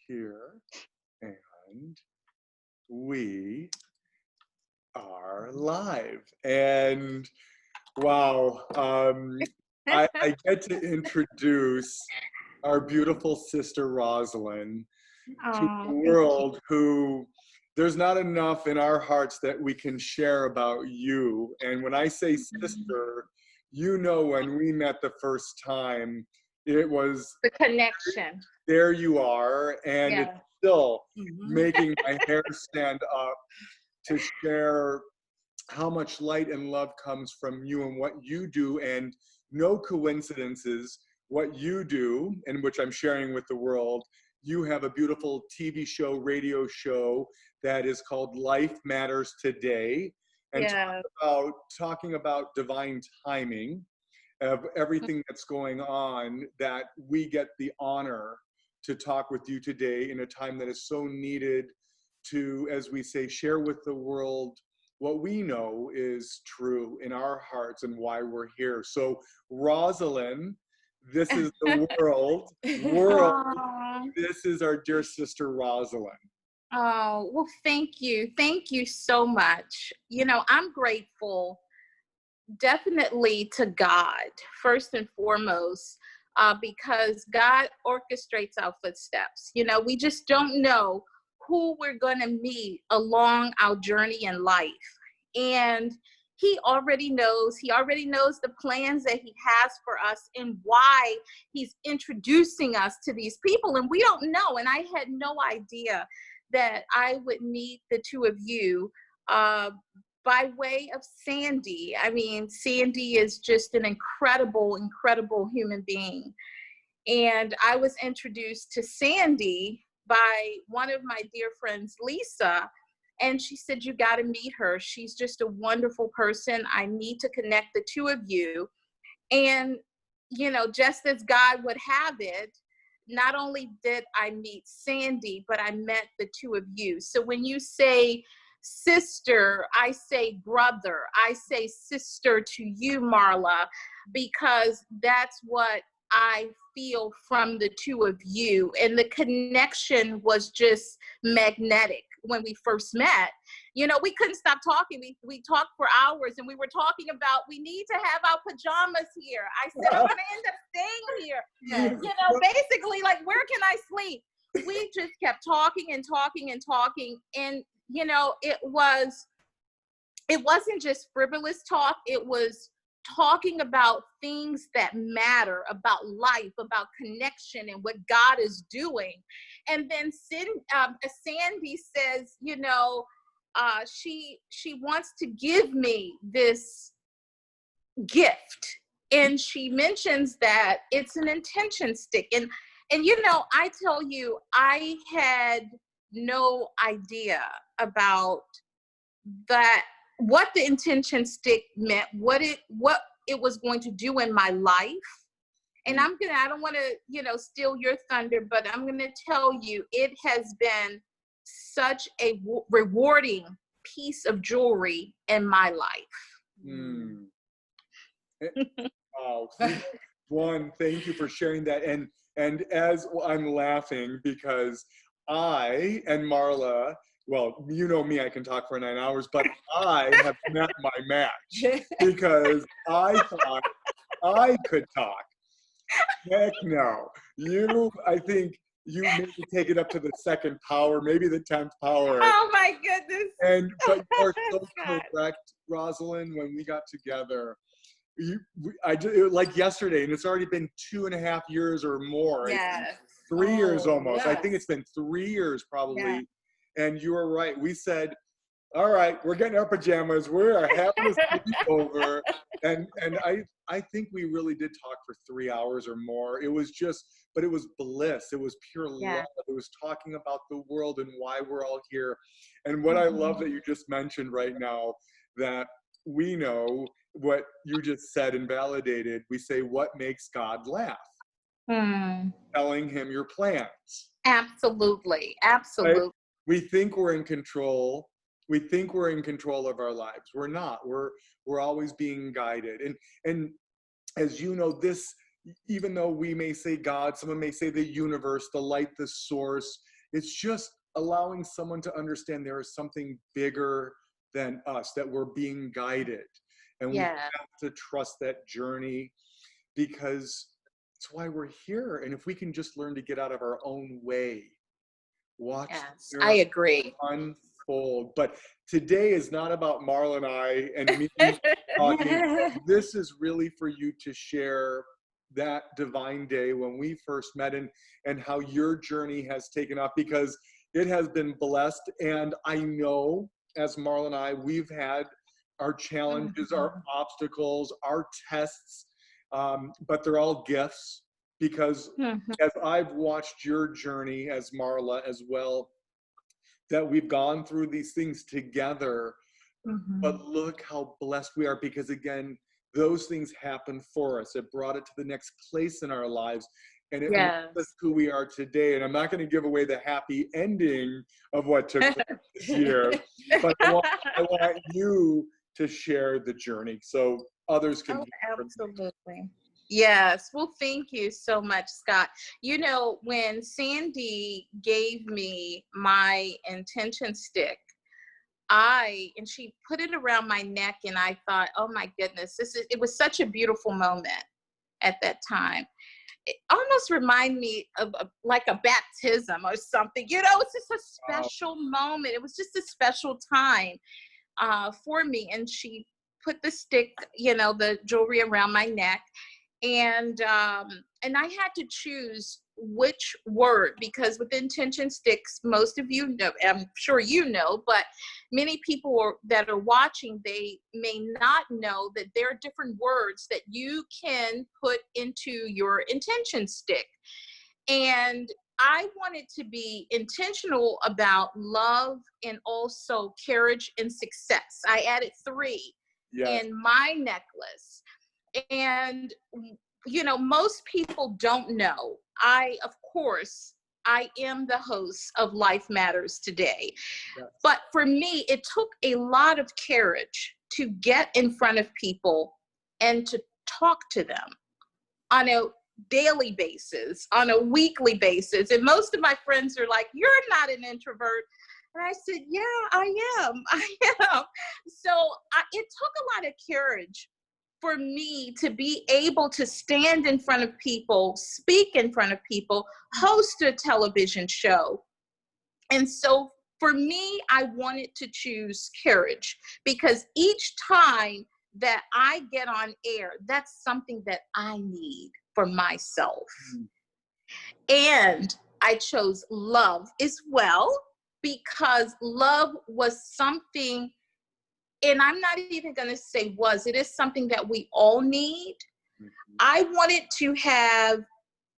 here, and we are live. And wow, I get to introduce our beautiful sister Roslyn to the Oh, thank you. world, who there's not enough in our hearts that we can share about you. And when I say sister, you know, when we met the first time, it was The connection. there you are, and it's Yeah. still Mhm. making my hair stand up to share how much light and love comes from you and what you do, and no coincidences what you do, and which I'm sharing with the world. You have a beautiful TV show, radio show that is called Life Matters Today, and Yeah. talking about divine timing of everything that's going on, that we get the honor to talk with you today in a time that is so needed to, as we say, share with the world what we know is true in our hearts and why we're here. So, Rosalind, this is the world. Oh, This is our dear sister Rosalind. oh, well, thank you. Thank you so much. I'm grateful definitely to God, first and foremost, because God orchestrates our footsteps. We just don't know who we're going to meet along our journey in life. And he already knows the plans that he has for us and why he's introducing us to these people. And we don't know. And I had no idea that I would meet the two of you uh, by way of Sandy. I mean, Sandy is just an incredible, incredible human being. And I was introduced to Sandy by one of my dear friends, Lisa. And she said, you got to meet her. She's just a wonderful person. I need to connect the two of you. And, just as God would have it, not only did I meet Sandy, but I met the two of you. So when you say sister, I say brother, I say sister to you, Marla, because that's what I feel from the two of you. And the connection was just magnetic when we first met. We couldn't stop talking. We talked for hours, and we were talking about, we need to have our pajamas here. I said, I'm going to end up staying here. Yes. Basically, like, where can I sleep? We just kept talking and talking and talking. And, it wasn't just frivolous talk. It was talking about things that matter, about life, about connection, and what God is doing. And then Sandy says, she wants to give me this gift, and she mentions that it's an intention stick. And I tell you, I had no idea about that, what the intention stick meant, what it was going to do in my life. And I don't want to, steal your thunder, but I'm going to tell you, it has been such a rewarding piece of jewelry in my life. Mm. Wow. One, thank you for sharing that. And as I'm laughing, because I and Marla, well, you know me, I can talk for 9 hours, but I have met my match, because I thought I could talk. Heck no. I think you maybe take it up to the second power, maybe the 10th power. Oh my goodness. But you are so God. correct, Rosalind. When we got together, like yesterday, and it's already been 2.5 years or more. Yes. 3 years almost. Yes. I think it's been 3 years probably. Yeah. And you were right. We said, all right, we're getting our pajamas. We are having a sleepover. And I think we really did talk for 3 hours or more. It was just, but it was bliss. It was pure love. It was talking about the world and why we're all here. And what I love that you just mentioned right now, that we know what you just said and validated. We say, what makes God laugh? Telling him your plans. Absolutely. Right? Absolutely. We think we're in control. We think we're in control of our lives. We're not. We're always being guided. And as you know, this, even though we may say God, someone may say the universe, the light, the source, It's just allowing someone to understand there is something bigger than us, that we're being guided. And we Yeah. have to trust that journey, because it's why we're here. And if we can just learn to get out of our own way, watch Yes, the I miracle agree. unfold. But today is not about Marla and I and me talking. This is really for you to share that divine day when we first met, and how your journey has taken off, because it has been blessed. And I know, as Marla and I, we've had our challenges, our obstacles, our tests, but they're all gifts, because Mhm. as I've watched your journey as Marla as well, that we've gone through these things together. Mhm. But look how blessed we are, because again, those things happen for us. It brought it to the next place in our lives, and it made us Yes. who we are today. And I'm not going to give away the happy ending of what took place this year, but I want you to share the journey so others can Oh, hear from you. absolutely. Yes. Well, thank you so much, Scott. You know, when Sandy gave me my intention stick, and she put it around my neck, and I thought, oh my goodness, it was such a beautiful moment at that time. It almost reminded me of like a baptism or something. You know, it's just a Wow. special moment. It was just a special time for me. And she put the stick, you know, the jewelry around my neck, and I had to choose which word, because with intention sticks, most of you know, I'm sure you know, but many people that are watching, they may not know that there are different words that you can put into your intention stick. And I wanted to be intentional about love and also courage and success. I added 3 Yes. in my necklace. And, you know, most people don't know. Of course, I am the host of Life Matters Today. Yes. But for me, it took a lot of courage to get in front of people and to talk to them on a daily basis, on a weekly basis. And most of my friends are like, you're not an introvert. And I said, yeah, I am. I am. So it took a lot of courage for me to be able to stand in front of people, speak in front of people, host a television show. And so for me, I wanted to choose courage, because each time that I get on air, that's something that I need for myself. And I chose love as well, because love was something, and I'm not even going to say it is something that we all need. I wanted to have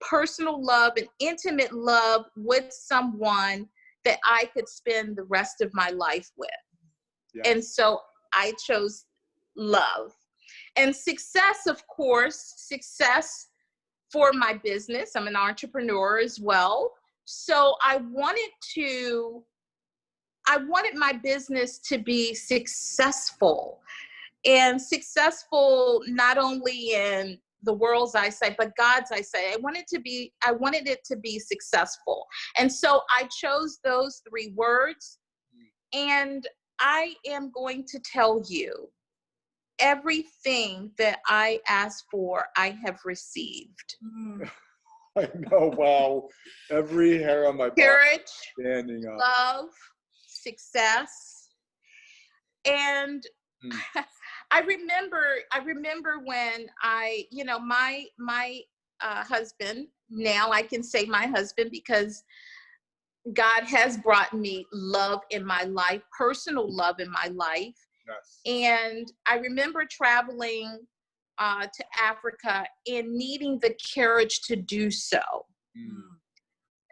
personal love and intimate love with someone that I could spend the rest of my life with. Yes. And so I chose love. And success, of course, success for my business. I'm an entrepreneur as well. So I wanted my business to be successful, and successful not only in the world's eyesight, but God's eyesight. I wanted it to be successful. And so I chose those 3 words, and I am going to tell you, everything that I asked for, I have received. I know. Wow. Every hair on my body Courage, standing up. love, success. And I remember when my husband, now I can say my husband, because God has brought me love in my life, personal love in my life. Yes. And I remember traveling to Africa and needing the courage to do so.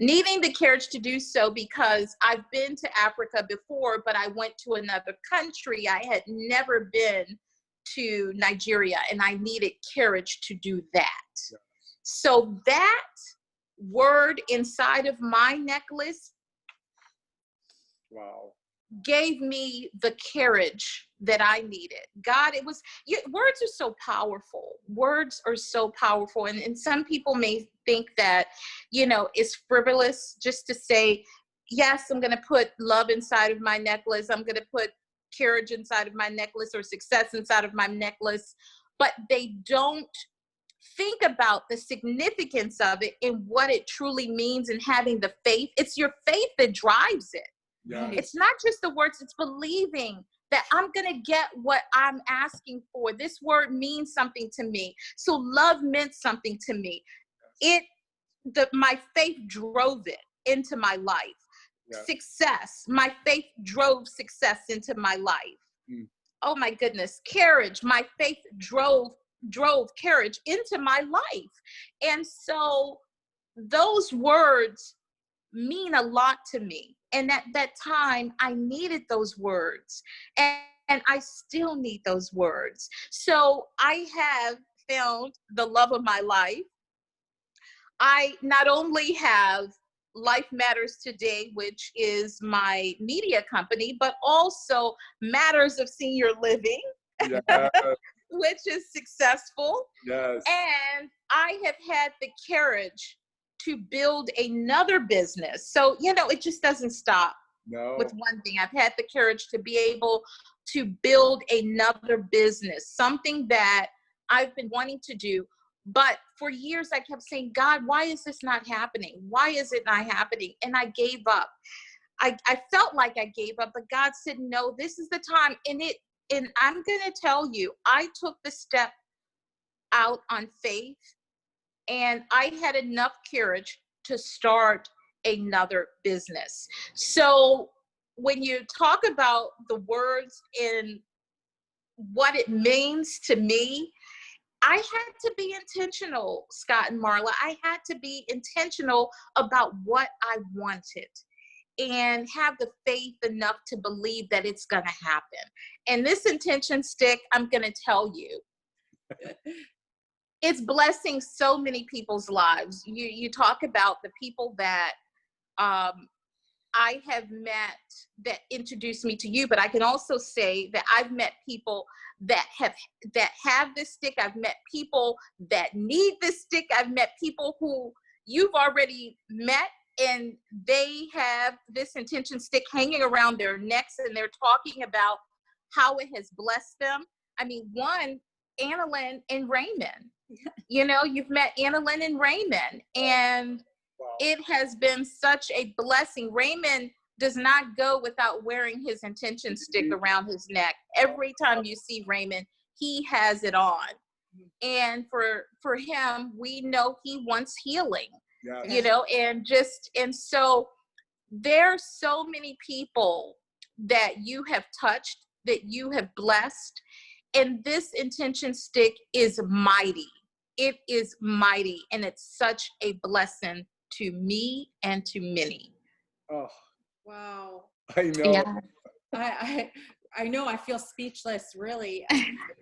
Needing the courage to do so, because I've been to Africa before, but I went to another country. I had never been to Nigeria, and I needed courage to do that. Yes. So that word inside of my necklace, Wow, gave me the courage that I needed. Words are so powerful. Words are so powerful. And some people may think that, it's frivolous just to say, yes, I'm going to put love inside of my necklace. I'm going to put courage inside of my necklace, or success inside of my necklace, but they don't think about the significance of it and what it truly means, and having the faith. It's your faith that drives it. Yes. It's not just the words, it's believing that I'm going to get what I'm asking for. This word means something to me. So love meant something to me. My faith drove it into my life. Yes. Success, my faith drove success into my life. Mm. Oh my goodness. Courage, my faith drove courage into my life. And so those words mean a lot to me. And at that time, I needed those words. And I still need those words. So I have found the love of my life. I not only have Life Matters Today, which is my media company, but also Matters of Senior Living, Yes. which is successful. Yes. And I have had the courage to build another business. So, it just doesn't stop with one thing. I've had the courage to be able to build another business, something that I've been wanting to do. But for years, I kept saying, God, why is this not happening? Why is it not happening? And I gave up. I felt like I gave up, but God said, no, this is the time. And I'm going to tell you, I took the step out on faith, and I had enough courage to start another business. So when you talk about the words and what it means to me, I had to be intentional, Scott and Marla. I had to be intentional about what I wanted and have the faith enough to believe that it's going to happen. And this intention stick, I'm going to tell you, it's blessing so many people's lives. You talk about the people that I have met that introduced me to you, but I can also say that I've met people that have this stick. I've met people that need this stick. I've met people who you've already met, and they have this intention stick hanging around their necks, and they're talking about how it has blessed them. I mean, one, Annalyn and Raymond. You've met Annalyn and Raymond, and it has been such a blessing. Raymond does not go without wearing his intention stick around his neck. Every time you see Raymond, he has it on. And for him, we know he wants healing, and so there's so many people that you have touched, that you have blessed. And this intention stick is mighty. It is mighty, and it's such a blessing to me and to many. Oh, wow! I know. Yeah. I know. I feel speechless. Really,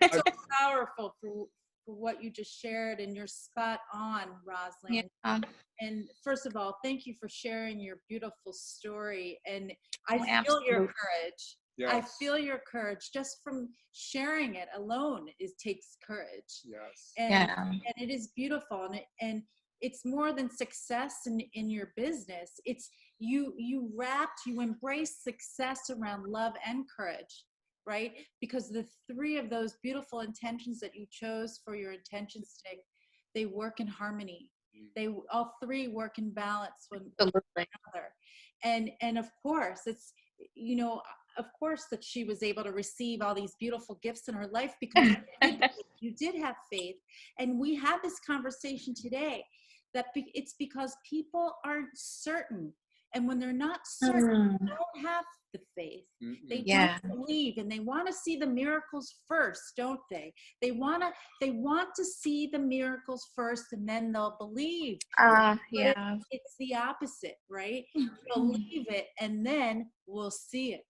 it's so powerful for what you just shared, and you're spot on, Roslyn. Yeah. And first of all, thank you for sharing your beautiful story. And I feel Absolutely. your courage. Yes. I feel your courage just from sharing it alone. It takes courage. Yes. And it is beautiful. And it's more than success in your business. It's you embrace success around love and courage, right? Because the three of those beautiful intentions that you chose for your intention stick, they work in harmony. They all three work in balance with another. And of course, it's, of course that she was able to receive all these beautiful gifts in her life because you did have faith. And we had this conversation today that it's because people aren't certain. And when they're not certain, they don't have the faith. They don't believe, and they want to see the miracles first, don't they? They want to see the miracles first, and then they'll believe. It's the opposite, right? Believe it, and then we'll see it.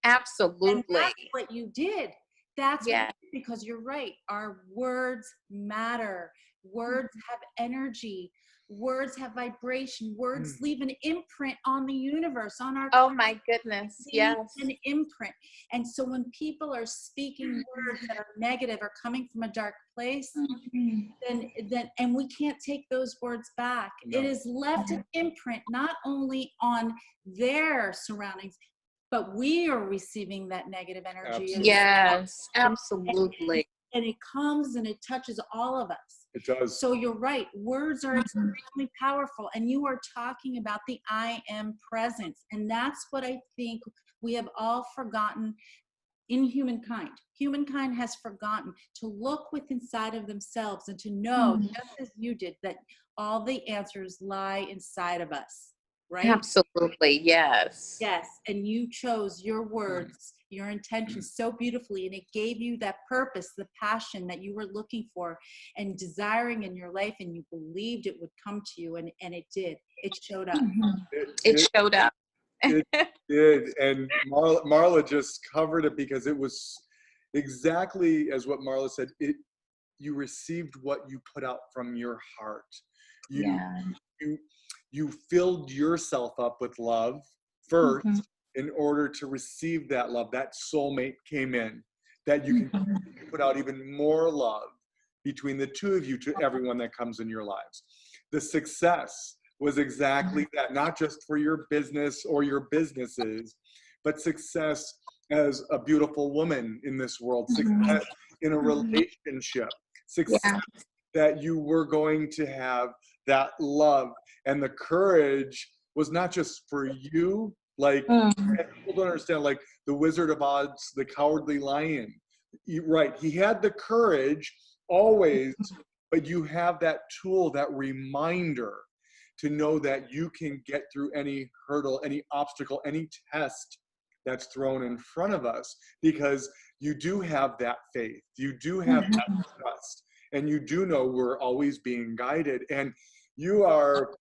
Absolutely. And that's what you did. That's what you did, because you're right. Our words matter. Words have energy. Words have vibration. Words leave an imprint on the universe, on our Oh my goodness. Yes. an imprint. And so when people are speaking words that are negative or coming from a dark place, then and we can't take those words back. No. It has left an imprint not only on their surroundings, but we are receiving that negative energy. Yes, absolutely. And it comes and it touches all of us. It does. So you're right. Words are extremely powerful. And you are talking about the I am presence. And that's what I think we have all forgotten in humankind. Humankind has forgotten to look within inside of themselves and to know, just as you did, that all the answers lie inside of us. Right? Absolutely. Yes. Yes. And you chose your words, your intentions so beautifully, and it gave you that purpose, the passion that you were looking for and desiring in your life, and you believed it would come to you, and it did. It showed up. It showed up. It did. And Marla just covered it because it was exactly as what Marla said. You received what you put out from your heart. You filled yourself up with love first in order to receive that love. That soulmate came in, that you can put out even more love between the two of you to everyone that comes in your lives. The success was exactly that, not just for your business or your businesses, but success as a beautiful woman in this world, success in a relationship, success that you were going to have that love. And the courage was not just for you, like people don't understand, like the Wizard of Oz, the Cowardly Lion. Right, he had the courage always, but you have that tool, that reminder to know that you can get through any hurdle, any obstacle, any test that's thrown in front of us, because you do have that faith, you do have that trust, and you do know we're always being guided. And you are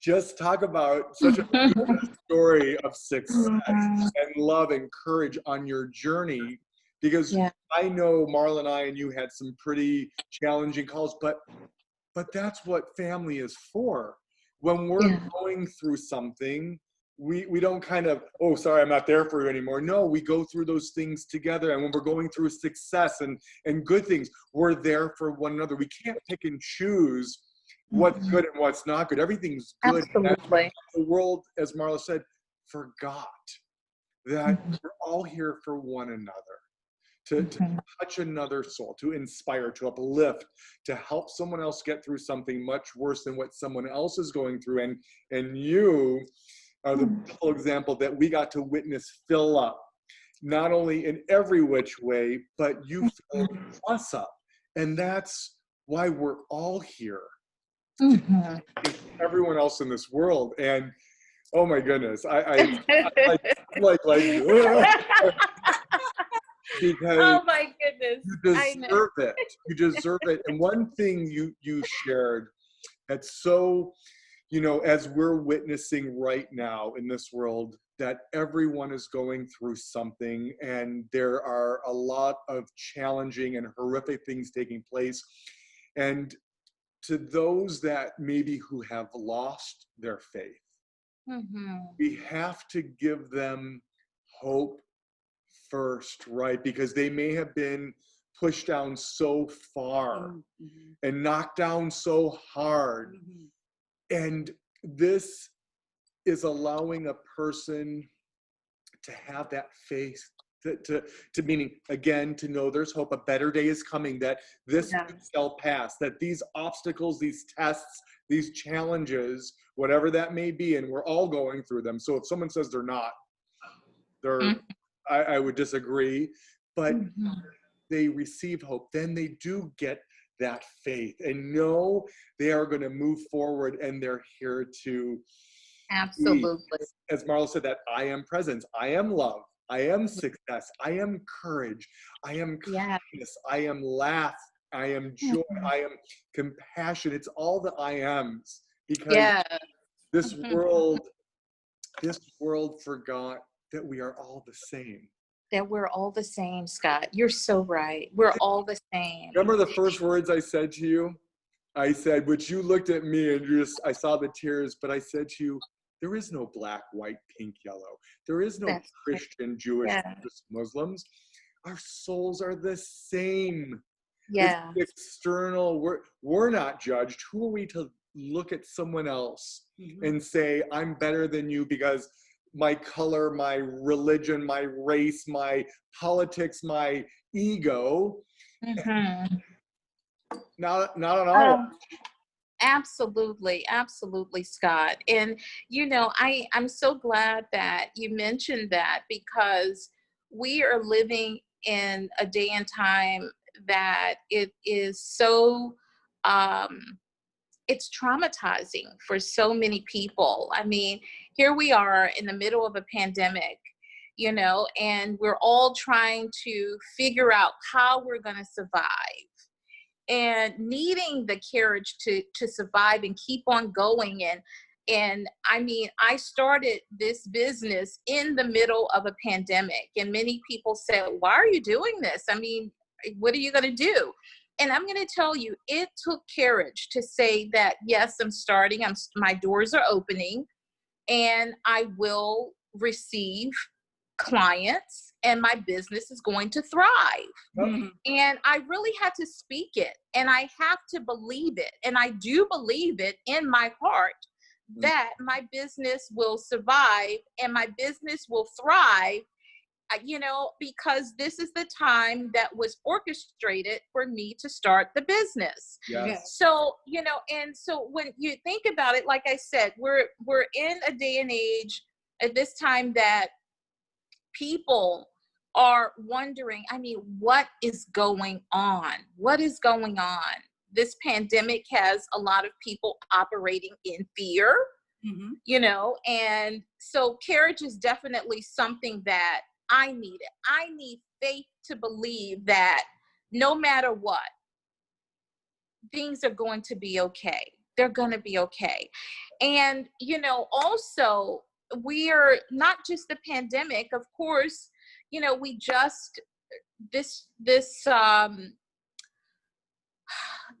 just talk about such a beautiful story of success and love and courage on your journey, because I know Marla and I and you had some pretty challenging calls, but that's what family is for. When we're going through something, we don't kind of, oh, sorry, I'm not there for you anymore. No, we go through those things together. And when we're going through success and good things, we're there for one another. We can't pick and choose what's good and what's not good. Everything's good. Absolutely. The world, as Marla said, forgot that we're all here for one another, to touch another soul, to inspire, to uplift, to help someone else get through something much worse than what someone else is going through. And you are the beautiful example that we got to witness fill up, not only in every which way, but you filled us up. And that's why we're all here. Everyone else in this world. And oh my goodness, I like because oh my goodness, you deserve it. You deserve it. And one thing you shared that's so, as we're witnessing right now in this world, that everyone is going through something, and there are a lot of challenging and horrific things taking place. And to those that maybe who have lost their faith, we have to give them hope first, right? Because they may have been pushed down so far and knocked down so hard. And this is allowing a person to have that faith, to meaning, again, to know there's hope, a better day is coming, that this shall pass, that these obstacles, these tests, these challenges, whatever that may be, and we're all going through them. So if someone says they're not, I would disagree, but they receive hope, then they do get that faith and know they are going to move forward, and they're here to absolutely, as Marla said, that I am presence, I am love, I am success, I am courage, I am kindness, I am laugh, I am joy, I am compassion. It's all the I ams, because this world forgot that we are all the same. That we're all the same, Scott. You're so right. We're all the same. Remember the first words I said to you? I said, which you looked at me and I saw the tears, but I said to you, there is no black, white, pink, yellow. There is no That's right. Christian, Jewish, Yeah. Buddhist, Muslims. Our souls are the same. It's Yeah. external. We're not judged. Who are we to look at someone else and say, I'm better than you because my color, my religion, my race, my politics, my ego? Mm-hmm. Not on our watch. Absolutely, absolutely, Scott. And I'm so glad that you mentioned that, because we are living in a day and time that it is so it's traumatizing for so many people. I mean, here we are in the middle of a pandemic, and we're all trying to figure out how we're going to survive, and needing the courage to survive and keep on going. And I mean, I started this business in the middle of a pandemic, and many people said, why are you doing this? I mean, what are you going to do? And I'm going to tell you, it took courage to say that, yes, my doors are opening, and I will receive clients, and my business is going to thrive. Mm-hmm. And I really had to speak it, and I have to believe it. And I do believe it in my heart that my business will survive and my business will thrive, because this is the time that was orchestrated for me to start the business. Yes. So, and so when you think about it, like I said, we're in a day and age at this time that people are wondering, I mean, what is going on? What is going on? This pandemic has a lot of people operating in fear, and so courage is definitely something that I needed. I need faith to believe that no matter what, things are going to be okay. They're going to be okay. And, also, we are not just the pandemic, of course, we just,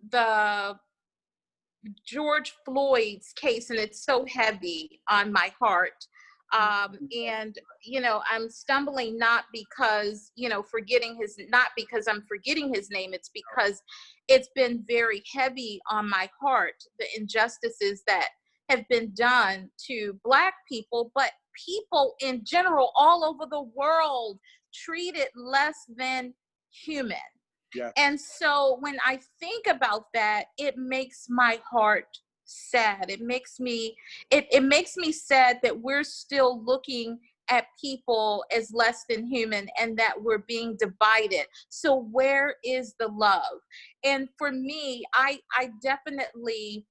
the George Floyd's case, and it's so heavy on my heart. And, I'm stumbling not because, not because I'm forgetting his name. It's because it's been very heavy on my heart, the injustices that have been done to Black people, but people in general all over the world treated less than human. Yes. And so when I think about that, it makes my heart sad. It makes me sad that we're still looking at people as less than human, and that we're being divided. So where is the love? And for me, I definitely,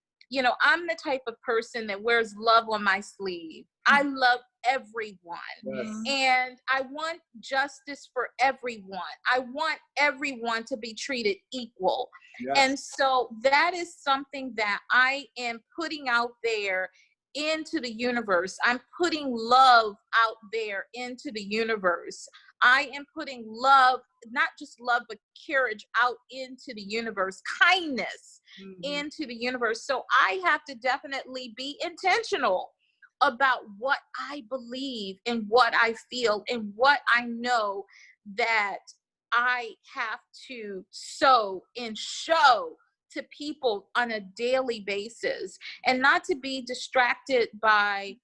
I'm the type of person that wears love on my sleeve. I love everyone. Yes. And I want justice for everyone. I want everyone to be treated equal. Yes. And so that is something that I am putting out there into the universe. I'm putting love out there into the universe. I am putting love, not just love, but courage out into the universe, kindness into the universe. So I have to definitely be intentional about what I believe and what I feel and what I know that I have to sow and show to people on a daily basis, and not to be distracted by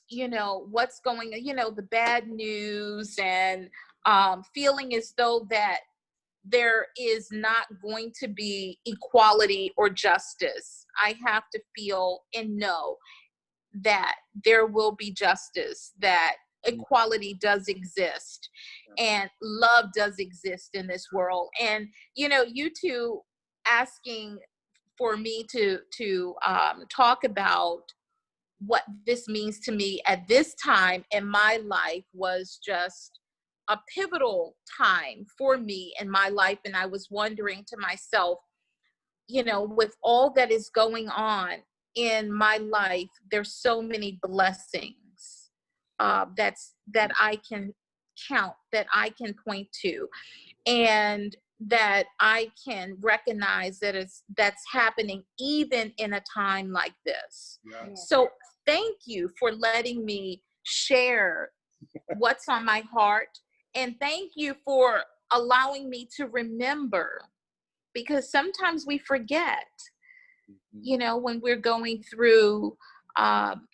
what's going on, the bad news, and feeling as though that there is not going to be equality or justice. I have to feel and know that there will be justice, that equality does exist, and love does exist in this world. And you two asking for me to talk about what this means to me at this time in my life was just a pivotal time for me in my life. And I was wondering to myself, with all that is going on in my life, there's so many blessings that I can count, that I can point to. And that I can recognize that's happening even in a time like this. Yeah. So thank you for letting me share what's on my heart. And thank you for allowing me to remember, because sometimes we forget, when we're going through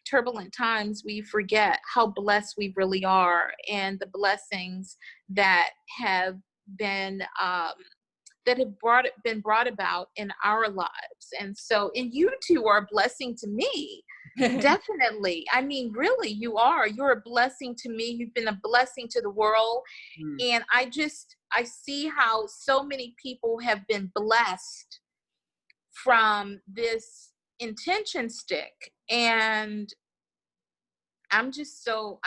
turbulent times, we forget how blessed we really are, and the blessings that have been been brought about in our lives. And so, and you two are a blessing to me. Definitely. I mean, really, you're a blessing to me. You've been a blessing to the world. And I see how so many people have been blessed from this intention stick. And I'm so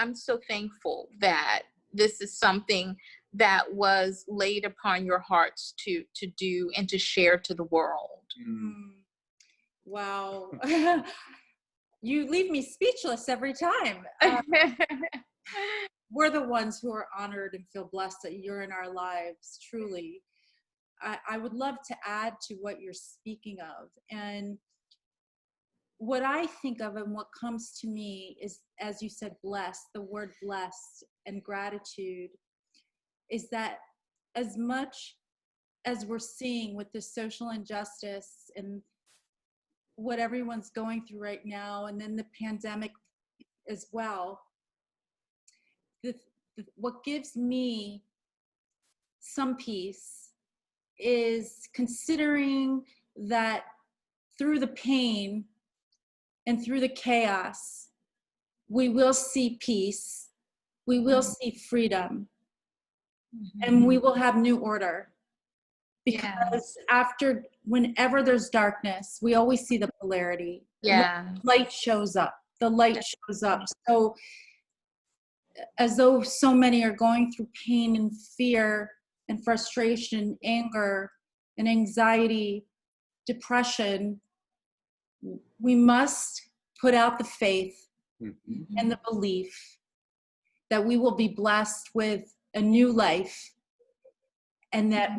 thankful that this is something that was laid upon your hearts to do and to share to the world. Wow. You leave me speechless every time. We're the ones who are honored and feel blessed that you're in our lives, truly. I would love to add to what you're speaking of. And what I think of and what comes to me is, as you said, blessed, the word blessed and gratitude, is that as much as we're seeing with the social injustice and what everyone's going through right now, and then the pandemic as well, what gives me some peace is considering that through the pain and through the chaos, we will see peace, we will see freedom, and we will have new order. Because whenever there's darkness, we always see the polarity. Yeah. Light shows up. The light shows up. So as though so many are going through pain and fear and frustration, anger and anxiety, depression, we must put out the faith and the belief that we will be blessed with a new life, and that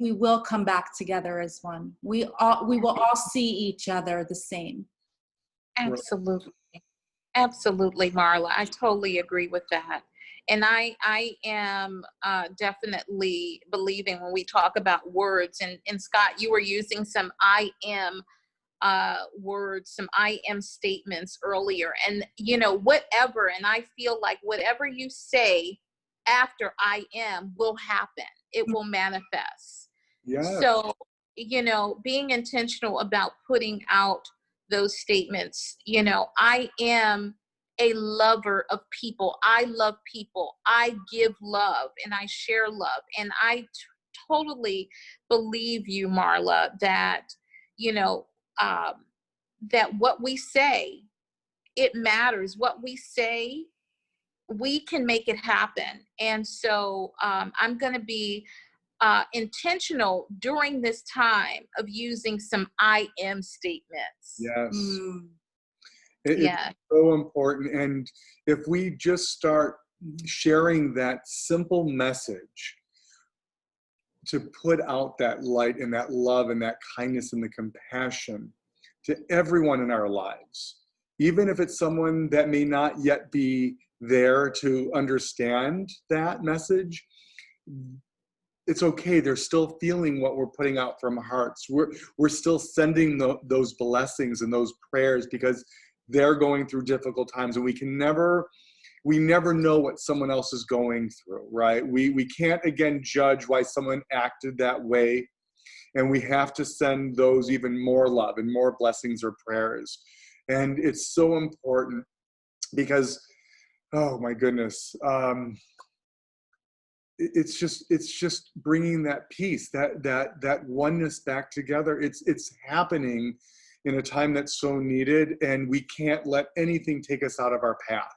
we will come back together as one. We will all see each other the same. Absolutely. Absolutely, Marla. I totally agree with that. And I am definitely believing when we talk about words, and Scott, you were using some I am words, some I am statements earlier, and whatever, and I feel like whatever you say after I am will happen. It will manifest. Yes. So, being intentional about putting out those statements, I am a lover of people. I love people. I give love and I share love. And I totally believe you, Marla, that, that what we say, it matters. What we say, we can make it happen. And so I'm going to be intentional during this time of using some I am statements. Yes. Yeah. It's so important. And if we just start sharing that simple message to put out that light and that love and that kindness and the compassion to everyone in our lives, even if it's someone that may not yet be there to understand that message, it's okay. They're still feeling what we're putting out from our hearts. We're still sending those blessings and those prayers, because they're going through difficult times, and we never know what someone else is going through, right? We can't, again, judge why someone acted that way, and we have to send those even more love and more blessings or prayers. And it's so important, because, oh my goodness, it's just bringing that peace, that oneness back together. It's happening in a time that's so needed, and we can't let anything take us out of our path.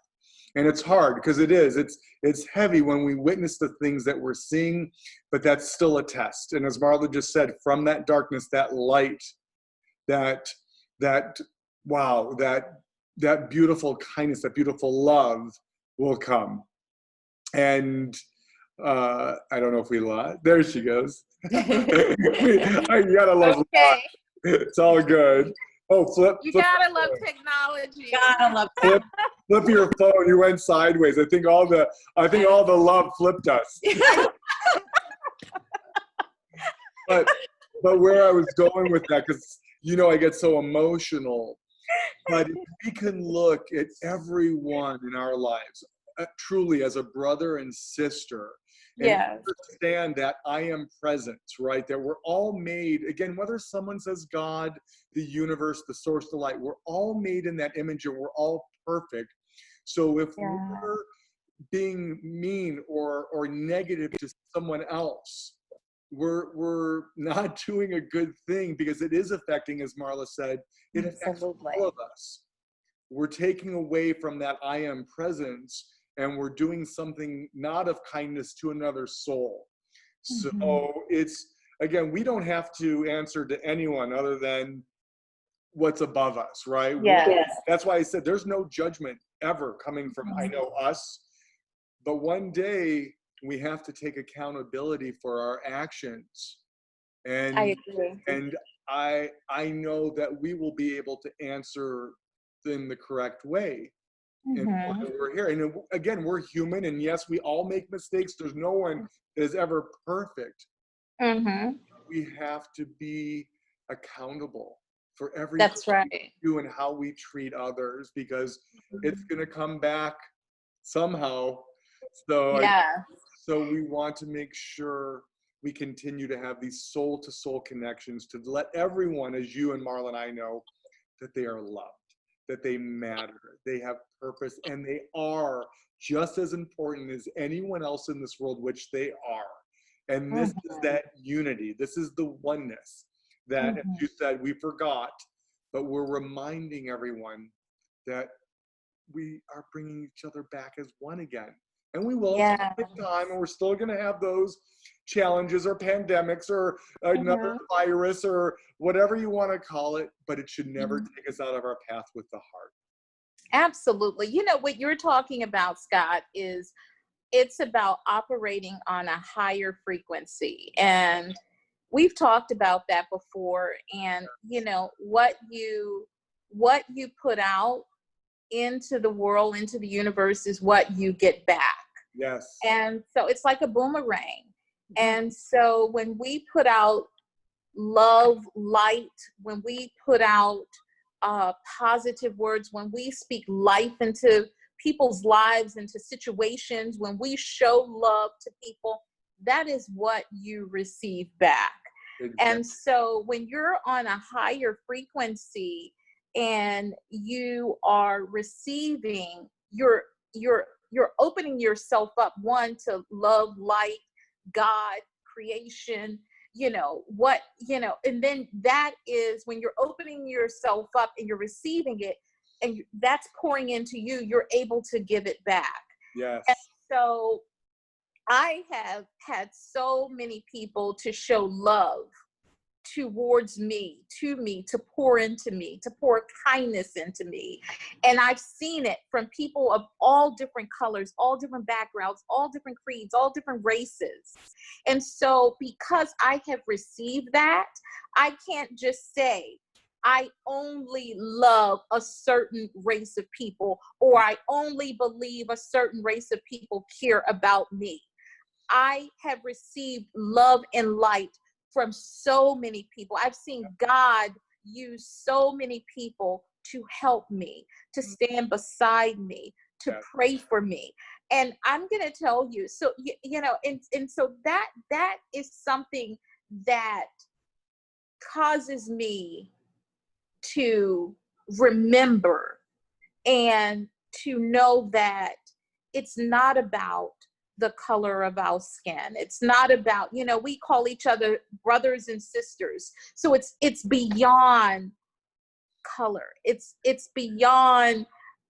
And it's hard, because it's heavy when we witness the things that we're seeing, but that's still a test. And as Marla just said, from that darkness, that light, that beautiful kindness, that beautiful love will come. And I don't know if we lost. There she goes. You gotta love Okay. it's all good. Oh, You gotta love technology. Gotta love flip, flip your phone. You went sideways. I think all the love flipped us. But where I was going with that, because I get so emotional. But if we can look at everyone in our lives truly as a brother and sister, and Yes. understand that I am present, right? That we're all made, again, whether someone says God, the universe, the source, the light, we're all made in that image and we're all perfect. So if we're being mean or negative to someone else, we're not doing a good thing, because it is affecting, as Marla said, it affects all of us. We're taking away from that I am presence, and we're doing something not of kindness to another soul. So it's, again, we don't have to answer to anyone other than what's above us, right? Yes. That's why I said there's no judgment ever coming from, I know, us. But one day we have to take accountability for our actions. And I agree. And I know that we will be able to answer in the correct way. And we're here. And again, we're human. And yes, we all make mistakes. There's no one that is ever perfect. We have to be accountable for everything we do and how we treat others, because it's going to come back somehow. So so we want to make sure we continue to have these soul-to-soul connections, to let everyone, as you and Marla and I know, that they are loved, that they matter, they have purpose, and they are just as important as anyone else in this world, which they are. And this is that unity. This is the oneness that, as you said, we forgot, but we're reminding everyone that we are bringing each other back as one again. And we will take time, and we're still going to have those challenges or pandemics or another virus or whatever you want to call it, but it should never take us out of our path with the heart. Absolutely. What you're talking about, Scott, is it's about operating on a higher frequency. And we've talked about that before. And, what you put out into the world, into the universe, is what you get back. Yes. And so it's like a boomerang. And so when we put out love, light, when we put out positive words, when we speak life into people's lives, into situations, when we show love to people, that is what you receive back. Exactly. And so when you're on a higher frequency and you are receiving, you're opening yourself up, one, to love, light, God, creation, and then that is when you're opening yourself up and you're receiving it, and that's pouring into you, you're able to give it back. Yes. And so I have had so many people to show love towards me, to pour into me, to pour kindness into me. And I've seen it from people of all different colors, all different backgrounds, all different creeds, all different races. And so because I have received that, I can't just say, I only love a certain race of people, or I only believe a certain race of people care about me. I have received love and light from so many people. I've seen God use so many people to help me, to stand beside me, to pray for me. And I'm going to tell you, so, and so that is something that causes me to remember and to know that it's not about the color of our skin. It's not about, we call each other brothers and sisters. So it's beyond color. It's beyond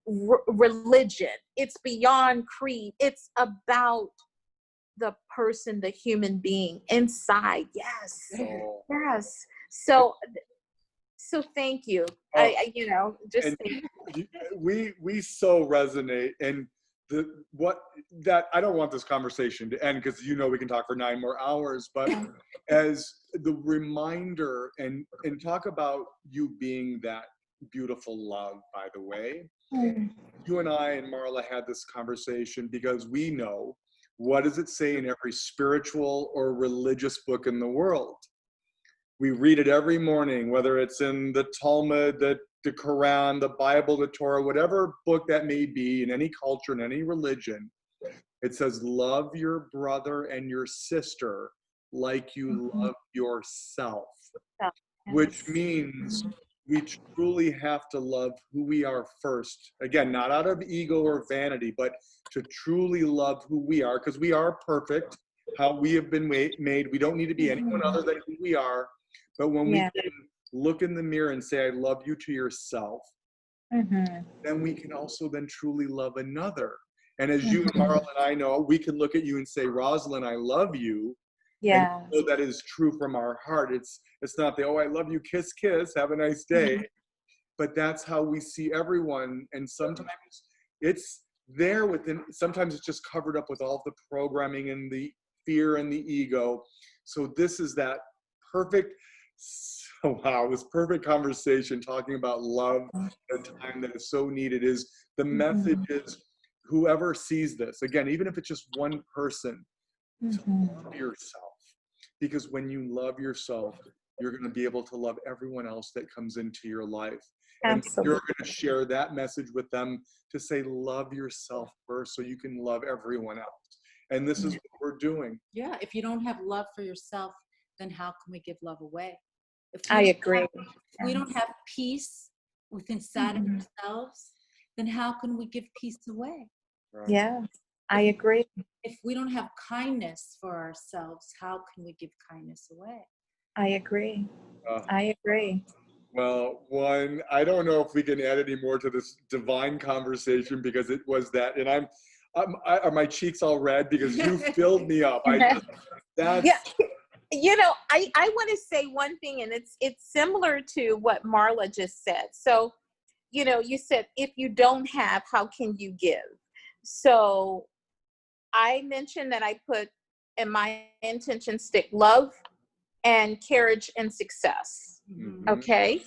religion. It's beyond creed. It's about the person, the human being inside. Yes. Oh. Yes. So thank you. Oh. Just thank you. We so resonate. And what that I don't want this conversation to end because we can talk for 9 more hours, but as the reminder and talk about you being that beautiful love, by the way. You and I and Marla had this conversation because we know, what does it say in every spiritual or religious book in the world? We read it every morning, whether it's in the Talmud, the Quran, the Bible, the Torah, whatever book that may be in any culture, in any religion. It says, love your brother and your sister like you love yourself, which means we truly have to love who we are first. Again, not out of ego or vanity, but to truly love who we are, because we are perfect, how we have been made. We don't need to be anyone other than who we are. But when we can look in the mirror and say, I love you to yourself, then we can also then truly love another. And as you and Marla and I know, we can look at you and say, Roslyn, I love you. Yeah. And that is true from our heart. It's not the, oh, I love you, kiss, kiss, have a nice day. But that's how we see everyone. And sometimes it's there within, sometimes it's just covered up with all the programming and the fear and the ego. So this is that perfect, this perfect conversation talking about love at a time that is so needed. Is the message is, whoever sees this, again, even if it's just one person, to love yourself. Because when you love yourself, you're going to be able to love everyone else that comes into your life. Absolutely. And you're going to share that message with them to say, love yourself first so you can love everyone else. And this is what we're doing. Yeah. If you don't have love for yourself, then how can we give love away? I agree. If we don't have peace within inside of ourselves, then how can we give peace away? Right. Yeah, I agree. If we don't have kindness for ourselves, how can we give kindness away? I agree. I agree. Well, I don't know if we can add any more to this divine conversation, because it was that, and are my cheeks all red because you filled me up. Yeah. You know, I want to say one thing, and it's similar to what Marla just said. So, you know, you said, if you don't have, how can you give? So I mentioned that I put in my intention stick love and courage and success. Okay.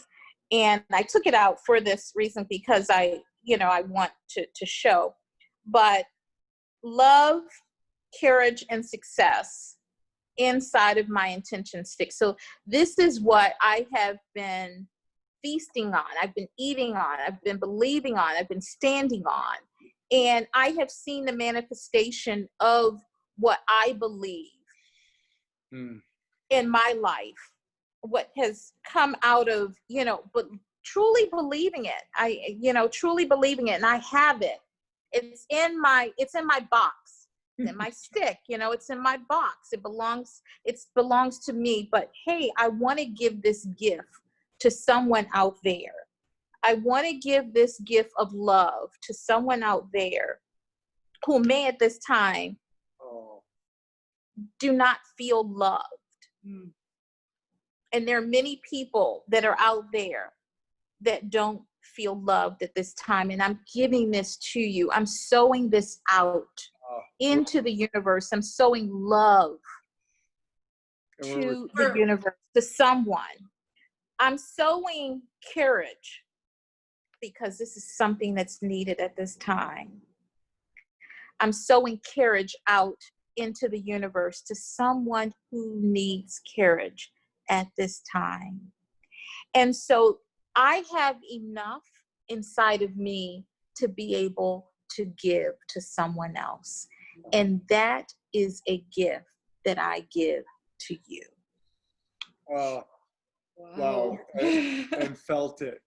And I took it out for this reason, because I want to show, but love, courage, and success inside of my intention stick. So this is what I have been feasting on. I've been eating on. I've been believing on. I've been standing on. And I have seen the manifestation of what I believe in my life, what has come out of, but truly believing it. Truly believing it. And I have it. It's in my box. It's in my stick, it's in my box. It belongs to me. But hey, I want to give this gift to someone out there. I want to give this gift of love to someone out there who may at this time do not feel loved. And there are many people that are out there that don't feel loved at this time. And I'm giving this to you. I'm sowing this out into the universe. I'm sowing love to the universe, to someone. I'm sowing courage, because this is something that's needed at this time. I'm sowing courage out into the universe to someone who needs courage at this time. And so I have enough inside of me to be able to give to someone else. And that is a gift that I give to you. Wow. And felt it.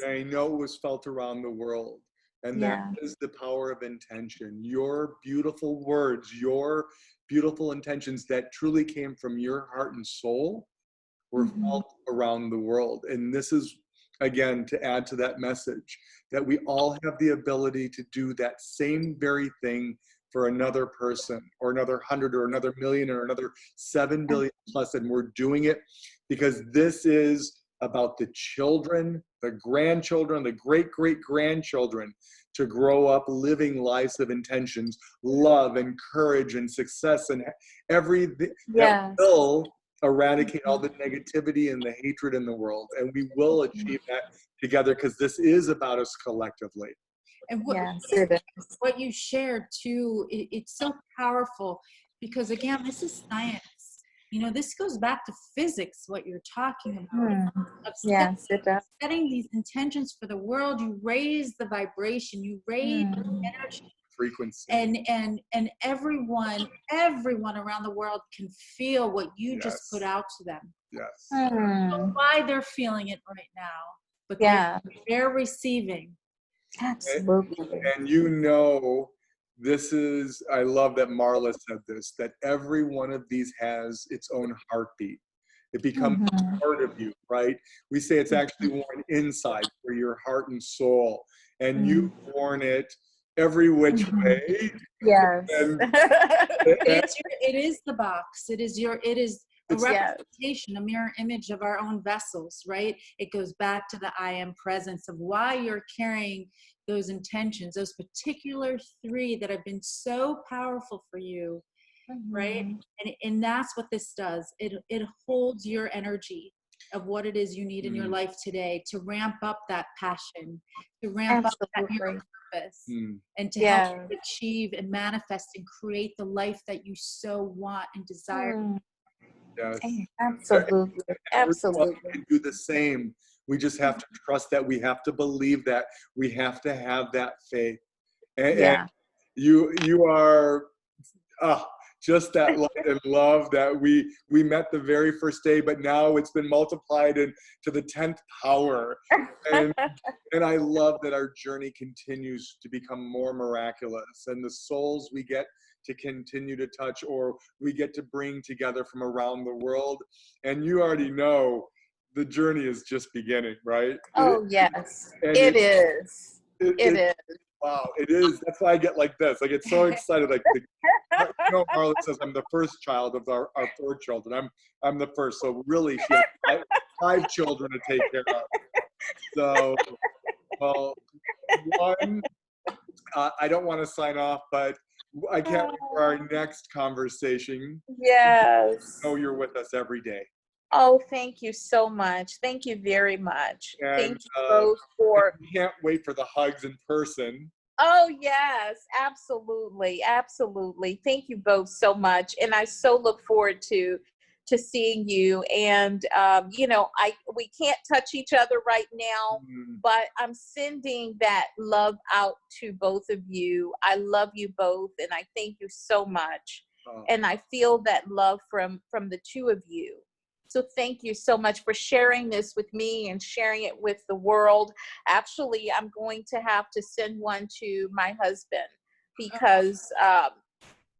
I know it was felt around the world. And that is the power of intention. Your beautiful words, your beautiful intentions that truly came from your heart and soul were felt around the world. And this is, again, to add to that message, that we all have the ability to do that same very thing for another person, or another 100, or another million, or another 7 billion plus. And we're doing it because this is about the children, the grandchildren, the great-great-grandchildren, to grow up living lives of intentions, love and courage and success and everything that Yes. will eradicate all the negativity and the hatred in the world. And we will achieve that together, because this is about us collectively. And Yes, it is. what you shared too, it's so powerful, because again, this is science. You know, this goes back to physics, what you're talking about. Of Yes, it does. setting these intentions for the world, you raise the vibration, you raise the energy, Frequency. and everyone around the world can feel what you just put out to them. Yes. Why they're feeling it right now, but Yeah, they're receiving. absolutely. And you know, this is, I love that Marla said this, that every one of these has its own heartbeat. It becomes part of you, right? We say it's actually worn inside for your heart and soul, and you've worn it every which way. Yes. And, It is the box. It is a representation, a mirror image of our own vessels, right? It goes back to the I am presence of why you're carrying those intentions, those particular 3 that have been so powerful for you, right? And that's what this does. It holds your energy of what it is you need in your life today to ramp up that passion, to ramp up that your purpose, and to help you achieve and manifest and create the life that you so want and desire. yes. Absolutely. Absolutely. We can do the same. We just have to trust that. We have to believe that. We have to have that faith. And you are just that light and love that we met the very first day, but now it's been multiplied to the 10th power. And I love that our journey continues to become more miraculous, and the souls we get to continue to touch, or we get to bring together from around the world. And you already know the journey is just beginning, right? Oh, yes. It is. It is. Wow, it is. That's why I get like this. I get so excited. Like, you know, Marla says I'm the first child of our 4 children. I'm the first. So really, she has 5 children to take care of. So, well, one, I don't want to sign off, but I can't wait for our next conversation. Yes. I know you're with us every day. Oh, thank you so much. Thank you very much. And, thank you both for. Can't wait for the hugs in person. Oh, yes, absolutely. Absolutely. Thank you both so much. And I so look forward to seeing you. And, you know, we can't touch each other right now, but I'm sending that love out to both of you. I love you both, and I thank you so much. And I feel that love from the 2 of you. So thank you so much for sharing this with me and sharing it with the world. Actually, I'm going to have to send one to my husband, because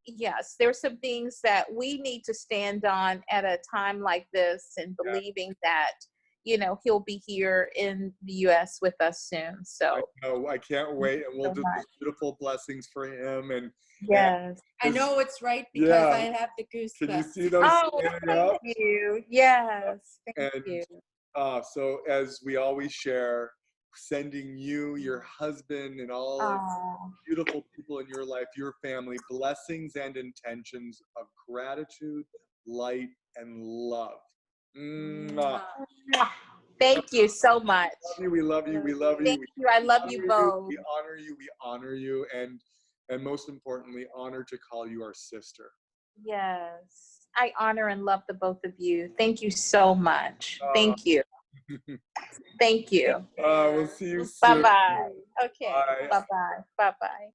yes, there's some things that we need to stand on at a time like this, and believing that, you know, he'll be here in the U.S. with us soon. So I can't wait, and we'll do these beautiful blessings for him. And yes, I know it's right, because I have the goosebumps. Can you see those? Oh, thank you. Yes, thank you. So as we always share, sending you, your husband, and all of the beautiful people in your life, your family, blessings and intentions of gratitude, light, and love. Thank you so much. We love you. We love you. Thank you. I love you both. We honor you. We honor you. And most importantly, honor to call you our sister. Yes. I honor and love the both of you. Thank you so much. Thank you. Thank you. We'll see you soon. Bye-bye. Okay. Bye. Bye-bye. Bye-bye.